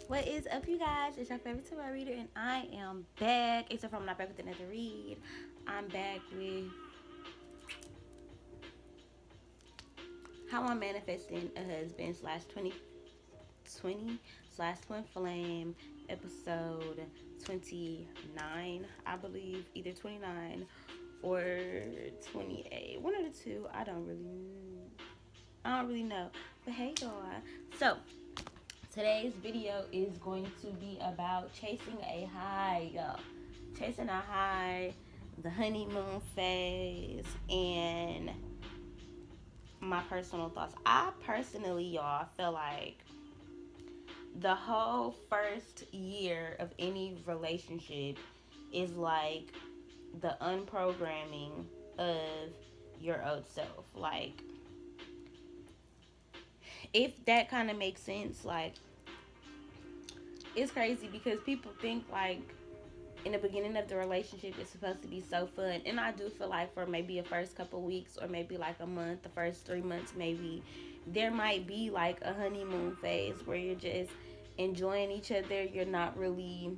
What is up, you guys? It's your favorite tarot reader, and I am back. Except for I'm not back with another read. I'm back with how I'm manifesting a husband slash 2020 slash twin flame episode 29, I believe, either 29 or 28. One of the two. I don't really know. But hey, y'all. So today's video is going to be about chasing a high, y'all. Chasing a high, the honeymoon phase, and my personal thoughts. I personally, y'all, feel like the whole first year of any relationship is like the unprogramming of your old self. Like, if that kind of makes sense, like, it's crazy because people think like in the beginning of the relationship it's supposed to be so fun, and I do feel like for maybe a first couple weeks or maybe like a month, the first 3 months maybe, there might be like a honeymoon phase where you're just enjoying each other. You're not really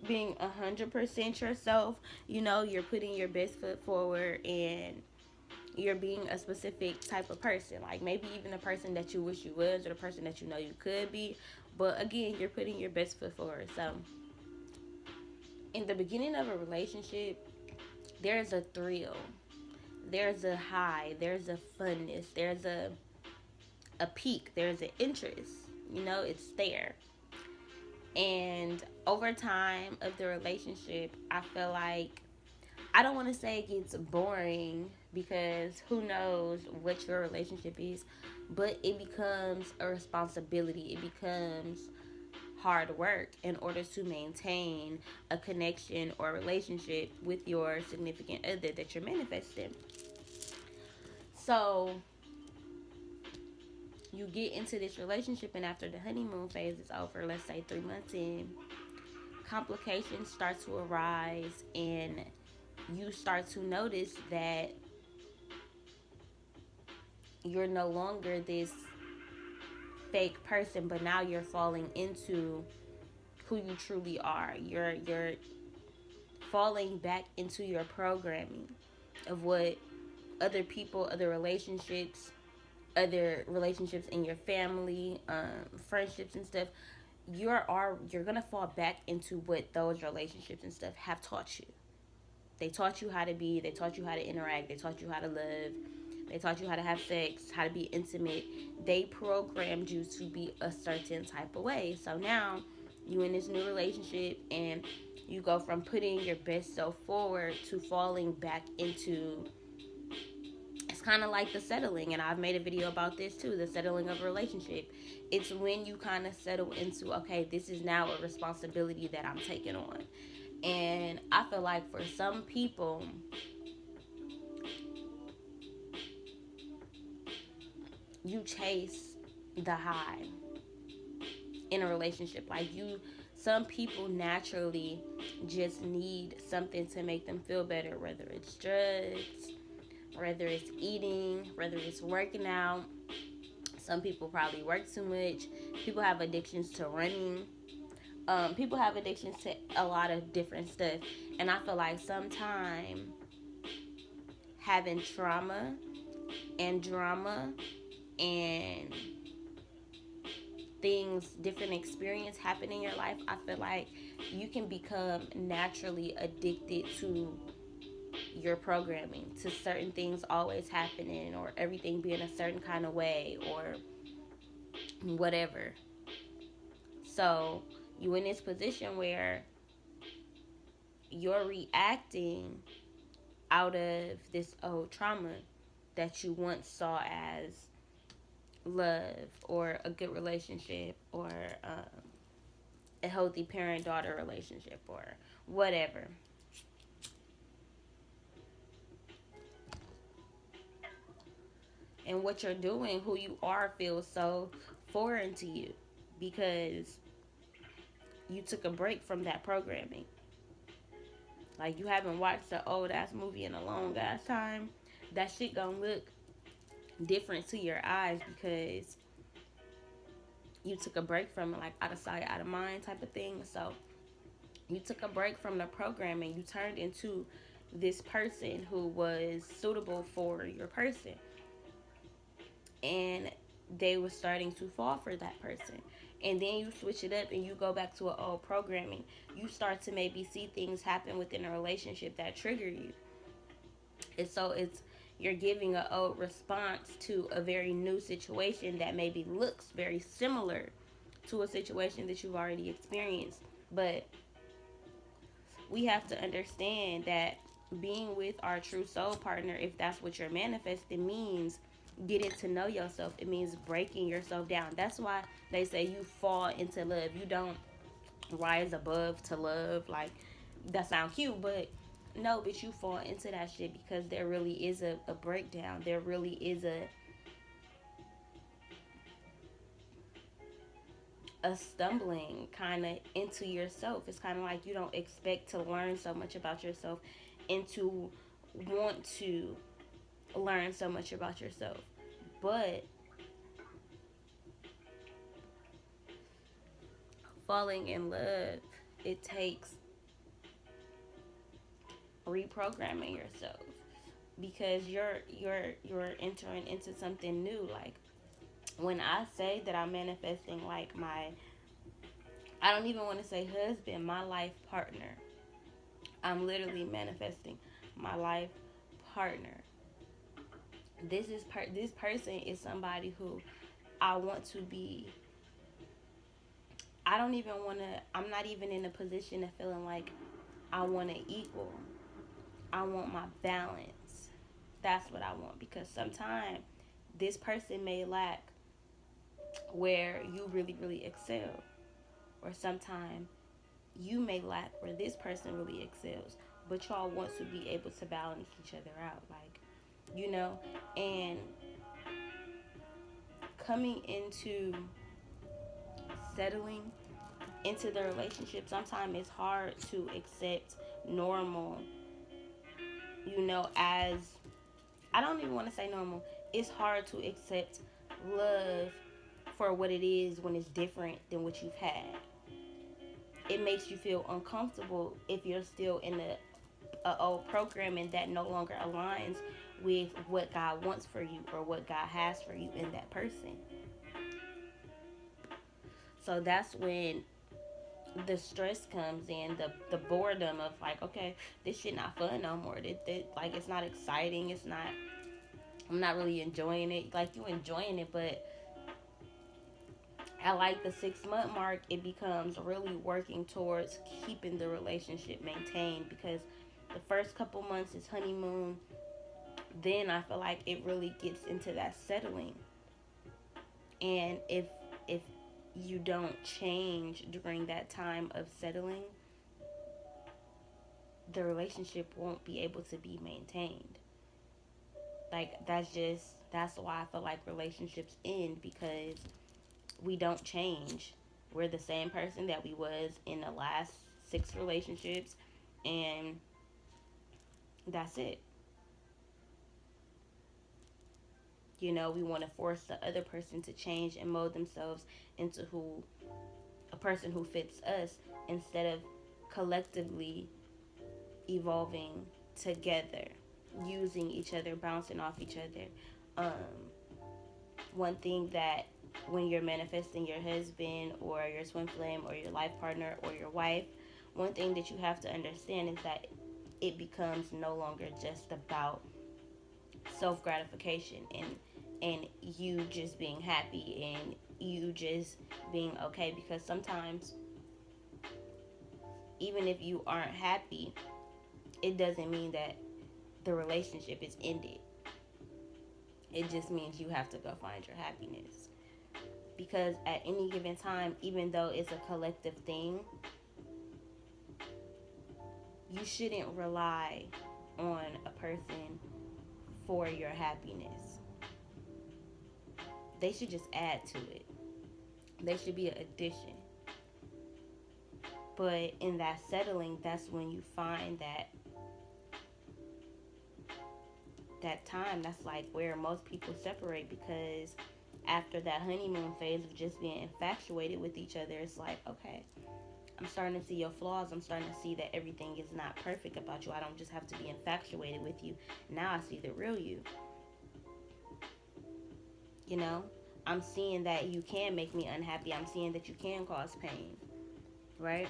being 100% yourself. You're putting your best foot forward, and you're being a specific type of person, like maybe even the person that you wish you was or the person that you know you could be. But again, you're putting your best foot forward. So in the beginning of a relationship, there's a thrill, there's a high, there's a funness, there's a peak, there's an interest. It's there. And over time of the relationship, I feel like, I don't want to say it gets boring because who knows what your relationship is, but it becomes a responsibility. It becomes hard work in order to maintain a connection or relationship with your significant other that you're manifesting. So you get into this relationship, and after the honeymoon phase is over, let's say 3 months in, complications start to arise, and you start to notice that you're no longer this fake person, but now you're falling into who you truly are. You're falling back into your programming of what other people, other relationships in your family, friendships and stuff. You're gonna fall back into what those relationships and stuff have taught you. They taught you how to be. They taught you how to interact. They taught you how to love. They taught you how to have sex, how to be intimate. They programmed you to be a certain type of way. So now you in this new relationship, and you go from putting your best self forward to falling back into, it's kind of like the settling. And I've made a video about this too, the settling of a relationship. It's when you kind of settle into, okay, this is now a responsibility that I'm taking on. And I feel like for some people, you chase the high in a relationship. Like, some people naturally just need something to make them feel better, whether it's drugs, whether it's eating, whether it's working out. Some people probably work too much. People have addictions to running. People have addictions to a lot of different stuff. And I feel like sometimes having trauma and drama and things, different experience happen in your life, I feel like you can become naturally addicted to your programming, to certain things always happening, or everything being a certain kind of way, or whatever. So you in this position where you're reacting out of this old trauma that you once saw as love or a good relationship, or a healthy parent-daughter relationship, or whatever. And what you're doing, who you are, feels so foreign to you because you took a break from that programming. Like, you haven't watched an old ass movie in a long ass time. That shit gonna look different to your eyes because you took a break from it, like out of sight, out of mind type of thing. So you took a break from the programming. You turned into this person who was suitable for your person. And they were starting to fall for that person. And then you switch it up and you go back to an old programming. You start to maybe see things happen within a relationship that trigger you. And so you're giving an old response to a very new situation that maybe looks very similar to a situation that you've already experienced. But we have to understand that being with our true soul partner, if that's what you're manifesting, means getting to know yourself. It means breaking yourself down. That's why they say you fall into love. You don't rise above to love. Like, that sounds cute, but no, but you fall into that shit because there really is a breakdown. There really is a stumbling kind of into yourself. It's kind of like you don't expect to learn so much about yourself and to want to learn so much about yourself. But falling in love, it takes reprogramming yourself because you're entering into something new. Like, when I say that I'm manifesting like I don't even want to say husband, my life partner. I'm literally manifesting my life partner. This person is somebody who I want to be. I don't even want to. I'm not even in a position of feeling like I want to equal. I want my balance. That's what I want, because sometimes this person may lack where you really, really excel, or sometimes you may lack where this person really excels, but y'all want to be able to balance each other out, like, and coming into settling into the relationship, sometimes it's hard to accept normal, as I don't even want to say normal. It's hard to accept love for what it is when it's different than what you've had. It makes you feel uncomfortable if you're still in a old programming that no longer aligns with what God wants for you or what God has for you in that person. So that's when the stress comes in, the boredom of like, okay, this shit not fun no more. Like, it's not exciting. I'm not really enjoying it. Like, you enjoying it, but at like the 6 month mark, it becomes really working towards keeping the relationship maintained, because the first couple months is honeymoon. Then I feel like it really gets into that settling. And if you don't change during that time of settling, the relationship won't be able to be maintained. Like, that's why I feel like relationships end, because we don't change. We're the same person that we was in the last 6 relationships, and that's it. We want to force the other person to change and mold themselves into a person who fits us, instead of collectively evolving together, using each other, bouncing off each other. One thing that, when you're manifesting your husband or your twin flame or your life partner or your wife, one thing that you have to understand is that it becomes no longer just about self gratification and you just being happy and you just being okay, because sometimes even if you aren't happy, it doesn't mean that the relationship is ended. It just means you have to go find your happiness, because at any given time, even though it's a collective thing, you shouldn't rely on a person for your happiness. They should just add to it. They should be an addition. But in that settling, that's when you find that time. That's like where most people separate, because after that honeymoon phase of just being infatuated with each other, it's like, okay, I'm starting to see your flaws. I'm starting to see that everything is not perfect about you. I don't just have to be infatuated with you. Now I see the real you. You know, I'm seeing that you can make me unhappy. I'm seeing that you can cause pain, right?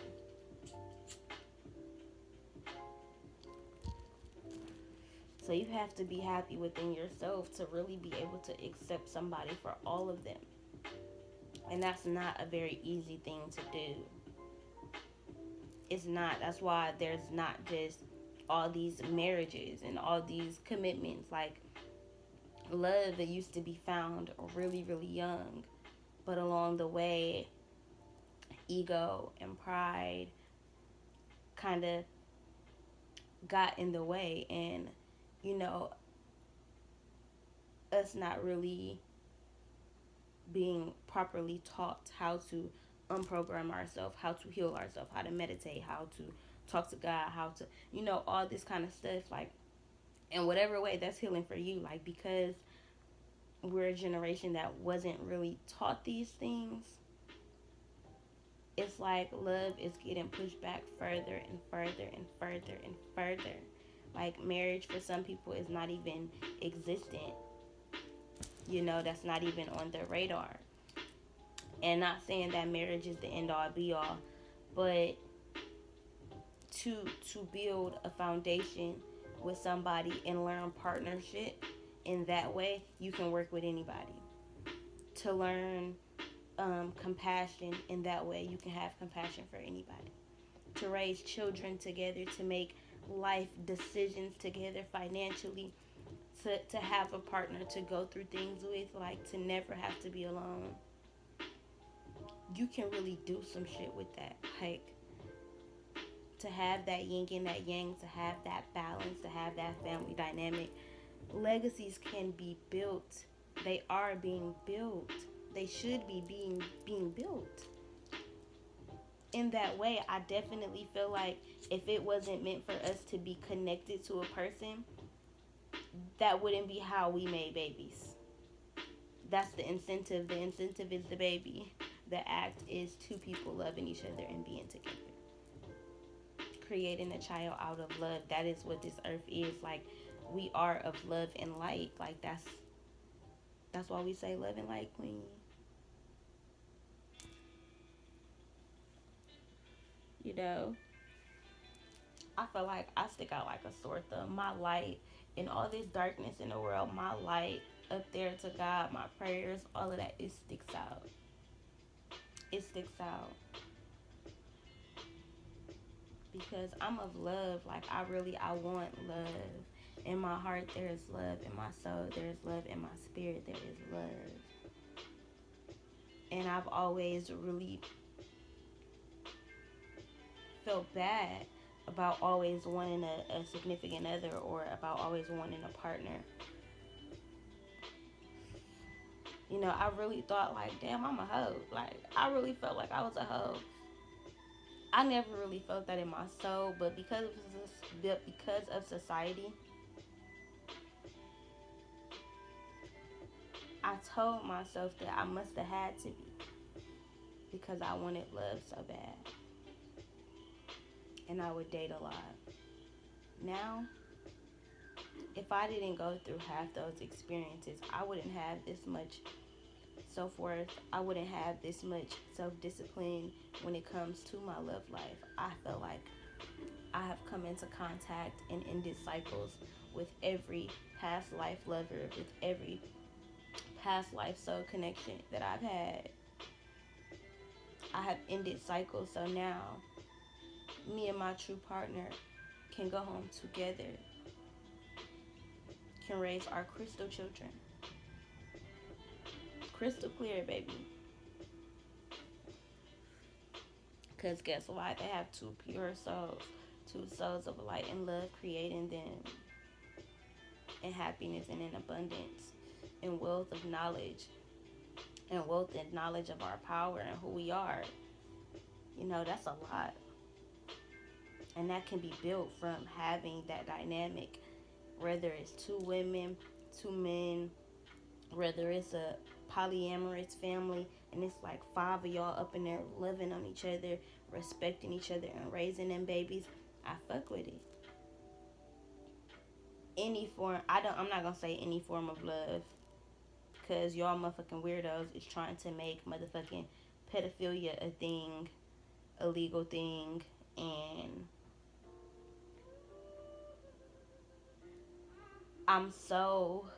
So you have to be happy within yourself to really be able to accept somebody for all of them. And that's not a very easy thing to do. It's not. That's why there's not just all these marriages and all these commitments. Like, love that used to be found really, really young. But along the way, ego and pride kind of got in the way. And, you know, us not really being properly taught how to unprogram ourselves, how to heal ourselves, how to meditate, how to talk to God, how to, all this kind of stuff. Like, in whatever way that's healing for you. Like, because we're a generation that wasn't really taught these things, it's like love is getting pushed back further and further and further and further. Like, marriage for some people is not even existent. That's not even on their radar. And not saying that marriage is the end all be all, but to build a foundation with somebody and learn partnership in that way, you can work with anybody. To learn compassion in that way, you can have compassion for anybody. To raise children together, to make life decisions together financially, to have a partner to go through things with, like, to never have to be alone. You can really do some shit with that. Like, to have that yin and that yang, to have that balance, to have that family dynamic. Legacies can be built. They are being built. They should be being built. In that way, I definitely feel like if it wasn't meant for us to be connected to a person, that wouldn't be how we made babies. That's the incentive. The incentive is the baby. The act is two people loving each other and being together. Creating a child out of love. That is what this earth is. Like, we are of love and light. Like, that's why we say love and light, queen. I feel like I stick out like a sore thumb. My light in all this darkness in the world, my light up there to God, my prayers, all of that, it sticks out. It sticks out. Because I'm of love. Like, I want love. In my heart, there is love. In my soul, there is love. In my spirit, there is love. And I've always really felt bad about always wanting a significant other, or about always wanting a partner. I really thought, like, damn, I'm a hoe. Like, I really felt like I was a hoe. I never really felt that in my soul, but because of society, I told myself that I must have had to be, because I wanted love so bad. And I would date a lot. Now, if I didn't go through half those experiences, I wouldn't have this much self-worth. I wouldn't have this much self-discipline when it comes to my love life. I feel like I have come into contact and ended cycles with every past life lover, with every past life soul connection that I've had. I have ended cycles, so now me and my true partner can go home together, can raise our crystal children. Crystal clear, baby. Because guess what? They have two pure souls, two souls of light and love creating them, and happiness and in abundance, and wealth of knowledge, and wealth and knowledge of our power and who we are. That's a lot. And that can be built from having that dynamic, whether it's two women, two men, whether it's a polyamorous family, and it's like 5 of y'all up in there loving on each other, respecting each other, and raising them babies, I fuck with it. Any form, I'm not gonna say any form of love, because y'all motherfucking weirdos is trying to make motherfucking pedophilia a thing, a legal thing, and I'm so,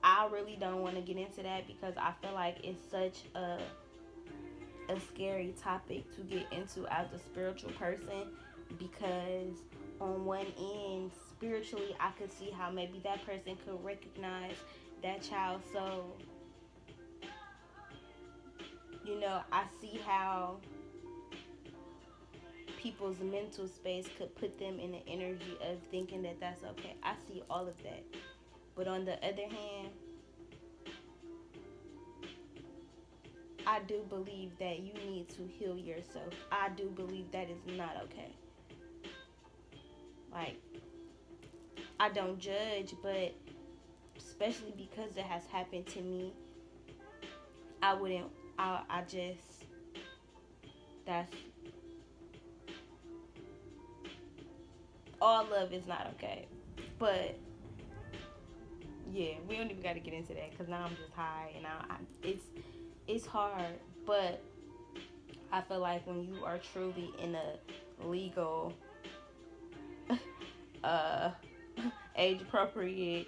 I really don't want to get into that because I feel like it's such a scary topic to get into as a spiritual person, because on one end, spiritually, I could see how maybe that person could recognize that child. So, I see how people's mental space could put them in the energy of thinking that that's okay. I see all of that. But on the other hand, I do believe that you need to heal yourself. I do believe that is not okay. Like, I don't judge, but especially because it has happened to me, I wouldn't, I just, that's, all love is not okay. But, yeah, we don't even got to get into that because now I'm just high and it's hard. But I feel like when you are truly in a legal, uh, age appropriate,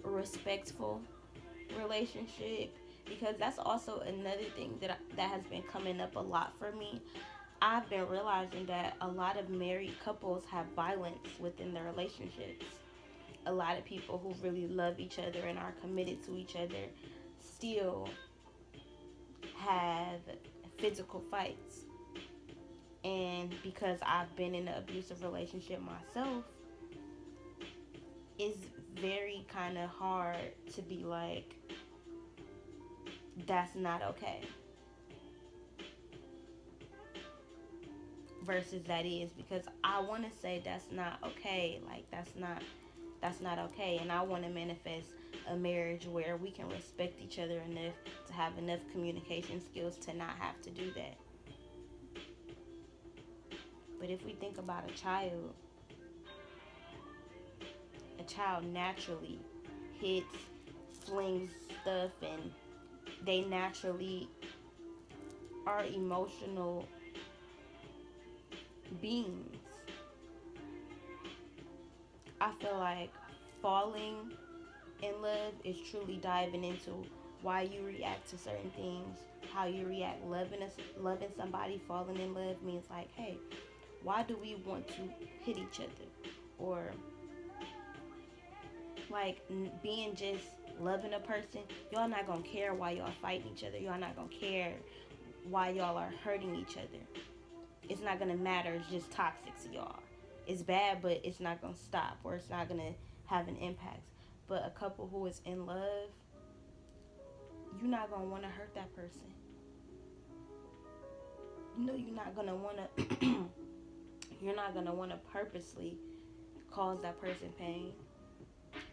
respectful relationship, because that's also another thing that has been coming up a lot for me. I've been realizing that a lot of married couples have violence within their relationships. A lot of people who really love each other and are committed to each other still have physical fights. And because I've been in an abusive relationship myself, it's very kind of hard to be like, that's not okay, versus that is, because I want to say that's not okay. Like, that's not okay, and I want to manifest a marriage where we can respect each other enough to have enough communication skills to not have to do that. But if we think about a child naturally hits, flings stuff, and they naturally are emotional beings. I feel like falling in love is truly diving into why you react to certain things, how you react. Loving somebody, falling in love means like, hey, why do we want to hit each other? Or like being just loving a person, y'all not gonna care why y'all fighting each other. Y'all not gonna care why y'all are hurting each other. It's not gonna matter. It's just toxic to y'all. It's bad, but it's not gonna stop, or it's not gonna have an impact. But a couple who is in love, you're not gonna want to hurt that person. You're not gonna want to. You're not gonna want to purposely cause that person pain.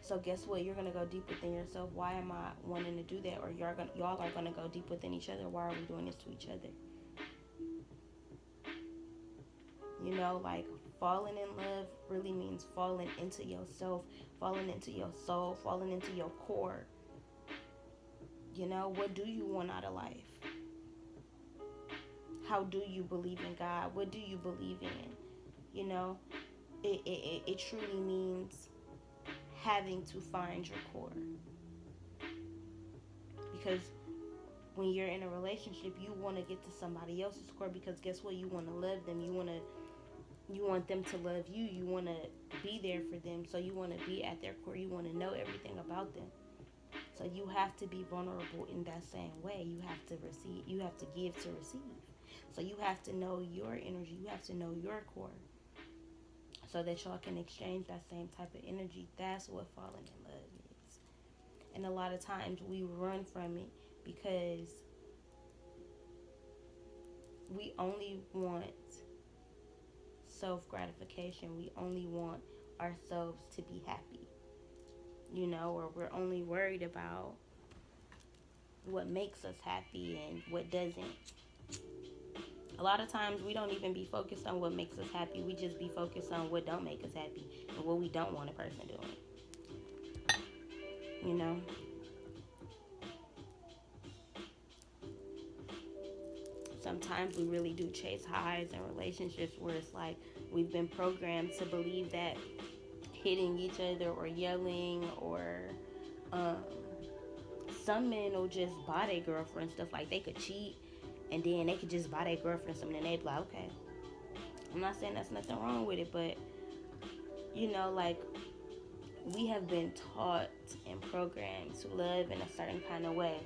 So guess what? You're gonna go deep within yourself. Why am I wanting to do that? Or y'all are gonna go deep within each other. Why are we doing this to each other? Like, falling in love really means falling into yourself, falling into your soul, falling into your core. What do you want out of life? How do you believe in God? What do you believe in? It truly means having to find your core. Because when you're in a relationship, you want to get to somebody else's core, because guess what? You want to love them. You want them to love you. You want to be there for them. So you want to be at their core. You want to know everything about them. So you have to be vulnerable in that same way. You have to receive. You have to give to receive. So you have to know your energy. You have to know your core, so that y'all can exchange that same type of energy. That's what falling in love is. And a lot of times we run from it because we only want self-gratification. We only want ourselves to be happy, you know, or we're only worried about what makes us happy and what doesn't. A lot of times we don't even be focused on what makes us happy. We just be focused on what don't make us happy and what we don't want a person doing. You know? Sometimes we really do chase highs in relationships where it's like we've been programmed to believe that hitting each other or yelling or um, some men will just buy their girlfriend stuff, like they could cheat and then they could just buy their girlfriend something and they'd be like, okay. I'm not saying that's nothing wrong with it, but you know, like we have been taught and programmed to love in a certain kind of way,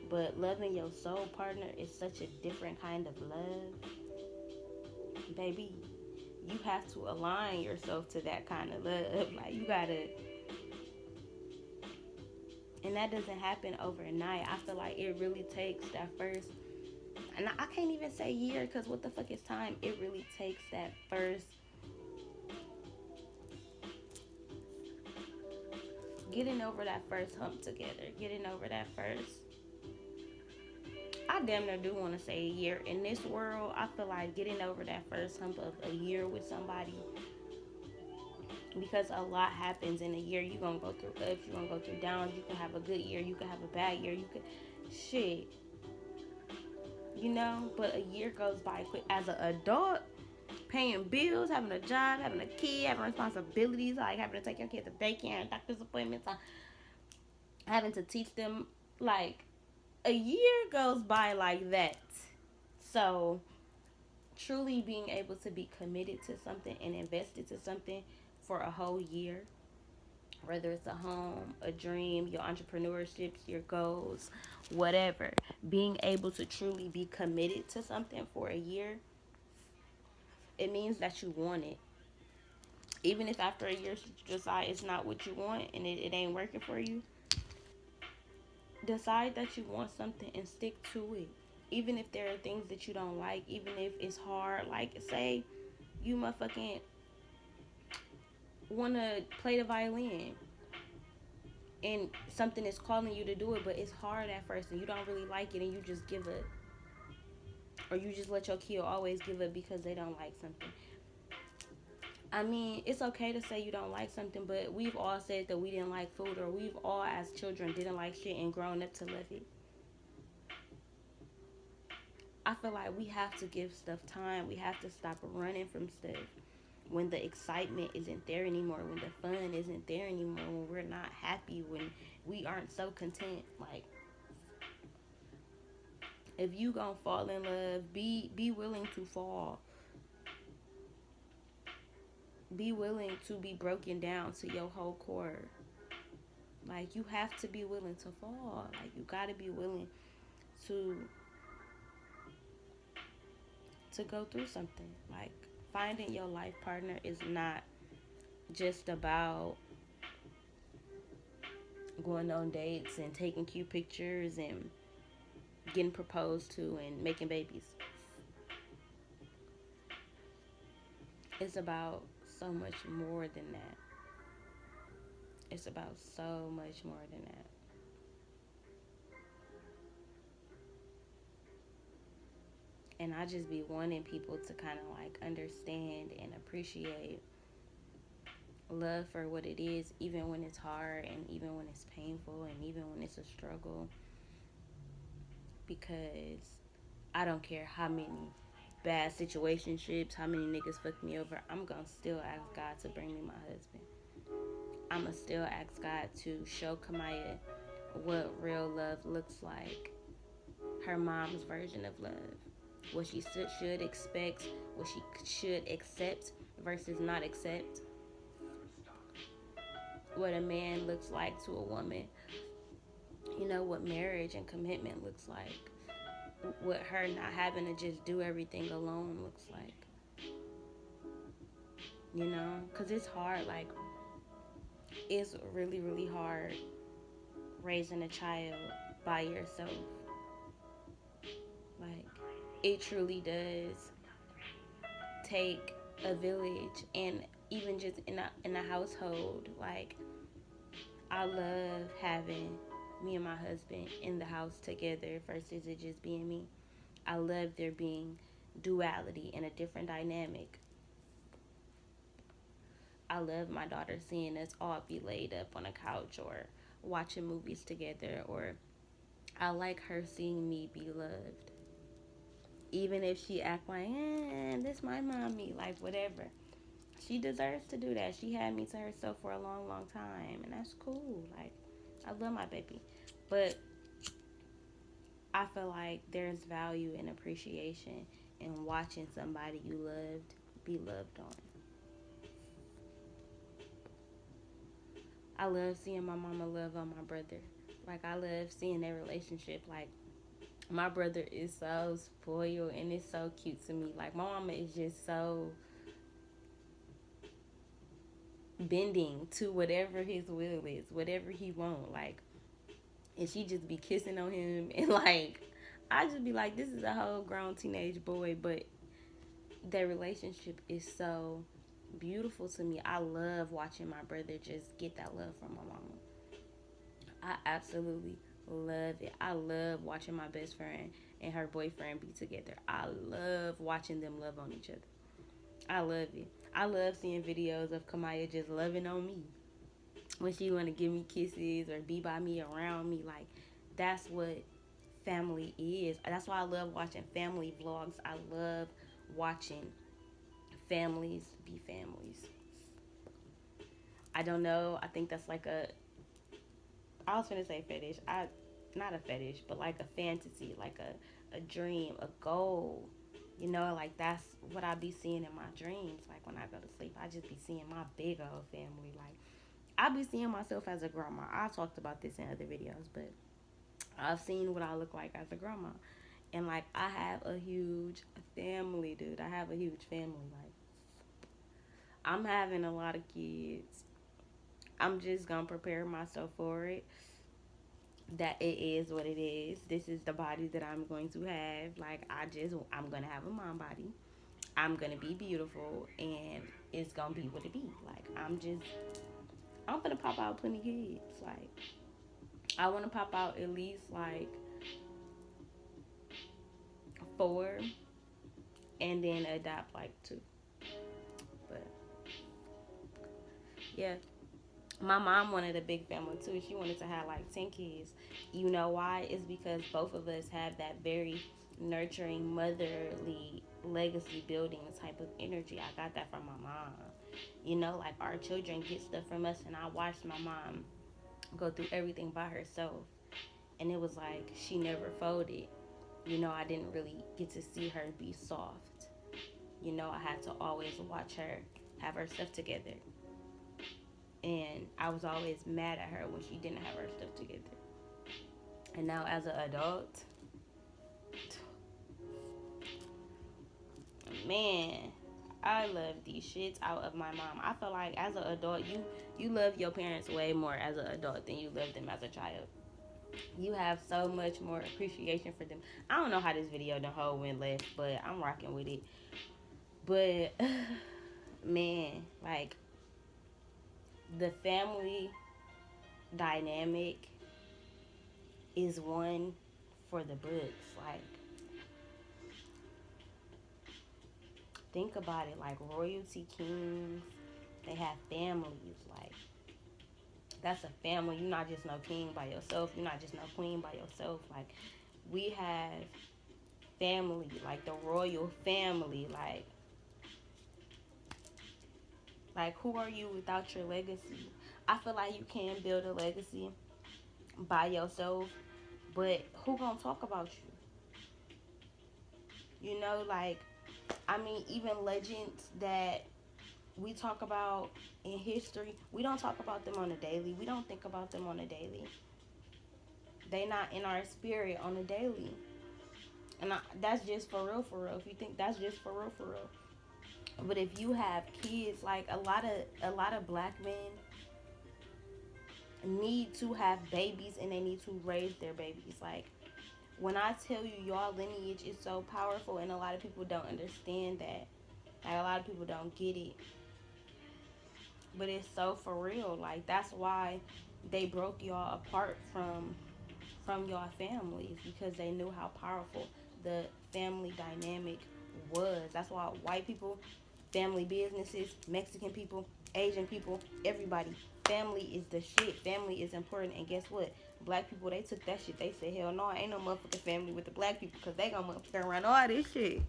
but loving your soul partner is such a different kind of love. Baby, you have to align yourself to that kind of love. Like you gotta, and that doesn't happen overnight. I feel like it really takes that first, and I can't even say year, because what the fuck is time? It really takes that first getting over that first hump together, getting over that first. I damn near do want to say a year. In this world, I feel like getting over that first hump of a year with somebody, because a lot happens in a year. You're going to go through ups, you're going to go through downs. You can have a good year, you can have a bad year, you can, shit, you know, but a year goes by quick. As an adult, paying bills, having a job, having a kid, having responsibilities, like having to take your kid to daycare and doctor's appointments, like having to teach them, like a year goes by like that. So truly being able to be committed to something and invested to something for a whole year, whether it's a home, a dream, your entrepreneurships, your goals, whatever, being able to truly be committed to something for a year, it means that you want it. Even if after a year you decide it's not what you want and it ain't working for you, decide that you want something and stick to it. Even if there are things that you don't like, even if it's hard, like say you motherfucking want to play the violin and something is calling you to do it, but it's hard at first and you don't really like it and you just give up. Or you just let your kid always give up because they don't like something. I mean, it's okay to say you don't like something, but we've all said that we didn't like food, or we've all as children didn't like shit and grown up to love it. I feel like we have to give stuff time. We have to stop running from stuff when the excitement isn't there anymore, when the fun isn't there anymore, when we're not happy, when we aren't so content. Like, if you gonna fall in love, be willing to fall. Be willing to be broken down to your whole core. Like, you have to be willing to fall. Like, you gotta be willing to go through something. Like, finding your life partner is not just about going on dates and taking cute pictures and getting proposed to and making babies. It's about so much more than that. It's about so much more than that. And I just be wanting people to kind of like understand and appreciate love for what it is, even when it's hard and even when it's painful and even when it's a struggle. Because I don't care how many bad situationships, how many niggas fuck me over, I'm gonna still ask God to bring me my husband. I'ma still ask God to show Kamaya what real love looks like. Her mom's version of love. What she should expect, what she should accept versus not accept. What a man looks like to a woman. You know, what marriage and commitment looks like. What her not having to just do everything alone looks like. You know, because it's hard. Like, it's really, really hard raising a child by yourself. Like, it truly does take a village. And even just in a household, like I love having me and my husband in the house together versus it just being me. I love there being duality and a different dynamic. I love my daughter seeing us all be laid up on a couch or watching movies together, or I like her seeing me be loved. Even if she act like, this my mommy, like whatever. She deserves to do that. She had me to herself for a long, long time, and that's cool. Like, I love my baby. But I feel like there's value and appreciation in watching somebody you loved be loved on. I love seeing my mama love on my brother. Like, I love seeing their relationship. Like, my brother is so spoiled and it's so cute to me. Like, my mama is just so bending to whatever his will is, whatever he want. Like, and she just be kissing on him and like, I just be like, this is a whole grown teenage boy, but their relationship is so beautiful to me. I love watching my brother just get that love from my mama. I absolutely love it. I love watching my best friend and her boyfriend be together. I love watching them love on each other. I love it. I love seeing videos of Kamaya just loving on me when she want to give me kisses or be by me, around me. Like, that's what family is. That's why I love watching family vlogs. I love watching families be families. I don't know. I think that's like I was gonna say fetish. Not a fetish, but like a fantasy, like a dream, a goal. You know, like that's what I be seeing in my dreams. Like when I go to sleep, I just be seeing my big old family. Like I be seeing myself as a grandma. I talked about this in other videos, but I've seen what I look like as a grandma. And like I have a huge family, dude. I have a huge family. Like I'm having a lot of kids. I'm just gonna prepare myself for it. That it is what it is. This is the body that I'm going to have. Like I'm gonna have a mom body. I'm gonna be beautiful, and it's gonna be what it be. Like I'm gonna pop out plenty kids. Like I want to pop out at least like 4, and then adopt like 2. But yeah, my mom wanted a big family too. She wanted to have like 10 kids. You know why? It's because both of us have that very nurturing, motherly, legacy building type of energy. I got that from my mom. You know, like our children get stuff from us, and I watched my mom go through everything by herself. And it was like she never folded. You know, I didn't really get to see her be soft. You know, I had to always watch her have her stuff together. And I was always mad at her when she didn't have her stuff together. And now as an adult, man, I love these shits out of my mom. I feel like as an adult, you love your parents way more as an adult than you love them as a child. You have so much more appreciation for them. I don't know how this video the whole went left, but I'm rocking with it. But man, like the family dynamic is one for the books. Like think about it, like royalty kings, they have families. Like that's a family. You're not just no king by yourself. You're not just no queen by yourself. Like we have family, like the royal family. Like who are you without your legacy? I feel like you can build a legacy by yourself, but who gonna talk about you? You know, like I mean, even legends that we talk about in history, we don't talk about them on a daily. We don't think about them on a daily. They not in our spirit on a daily. And that's just for real, for real. If you think that's just for real, for real. But if you have kids, like a lot of black men need to have babies and they need to raise their babies. Like when I tell you y'all lineage is so powerful, and a lot of people don't understand that. Like a lot of people don't get it. but it's so for real. Like that's why they broke y'all apart from y'all families, because they knew how powerful the family dynamic was. That's why white people, family businesses, Mexican people, Asian people, everybody, family is the shit. Family is important. And guess what? Black people, they took that shit. They said, hell no, ain't no motherfucking family with the black people, because they gonna motherfucking run all this shit.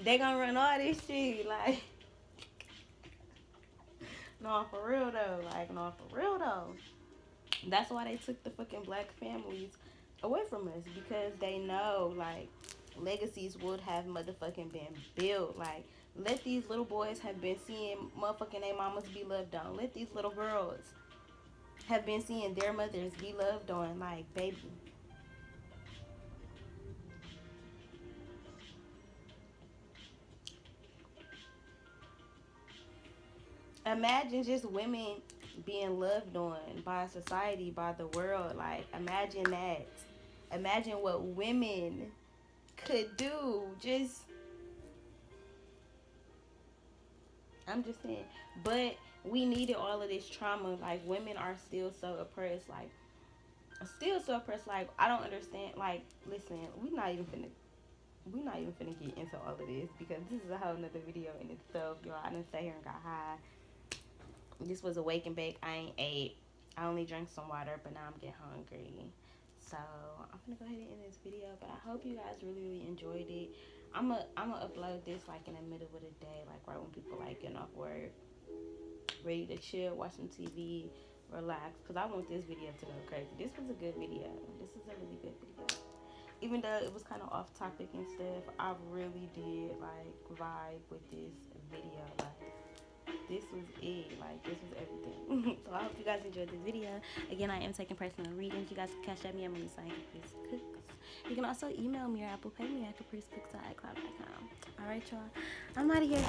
They gonna run all this shit. Like, no, for real though. Like, no, for real though. That's why they took the fucking black families away from us, because they know, like, legacies would have motherfucking been built. Like, let these little boys have been seeing motherfucking their mamas be loved on. Let these little girls have been seeing their mothers be loved on. Like, baby. Imagine just women being loved on by society, by the world. Like, imagine that. Imagine what women could do. Just, I'm just saying. But we needed all of this trauma. Like, women are still so oppressed. Like, still so oppressed. Like, I don't understand. Like, listen, we not even finna get into all of this, because this is a whole nother video in itself, y'all. I done sat here and got high. This was a wake and bake. I ain't ate. I only drank some water, but now I'm getting hungry. So I'm gonna go ahead and end this video. But I hope you guys really, really enjoyed it. I'm gonna upload this like in the middle of the day, like right when people like getting off work, ready to chill, watch some TV, relax. Cause I want this video to go crazy. This was a good video. This is a really good video. Even though it was kind of off topic and stuff, I really did like vibe with this video. Like, this was it. Like, this was everything. So I hope you guys enjoyed this video. Again, I am taking personal readings. You guys can Cashapp me. I'm Melissa CapriceCooks. You can also email me or Apple Pay me at CapriceCooks@icloud.com. All right, y'all. I'm out of here.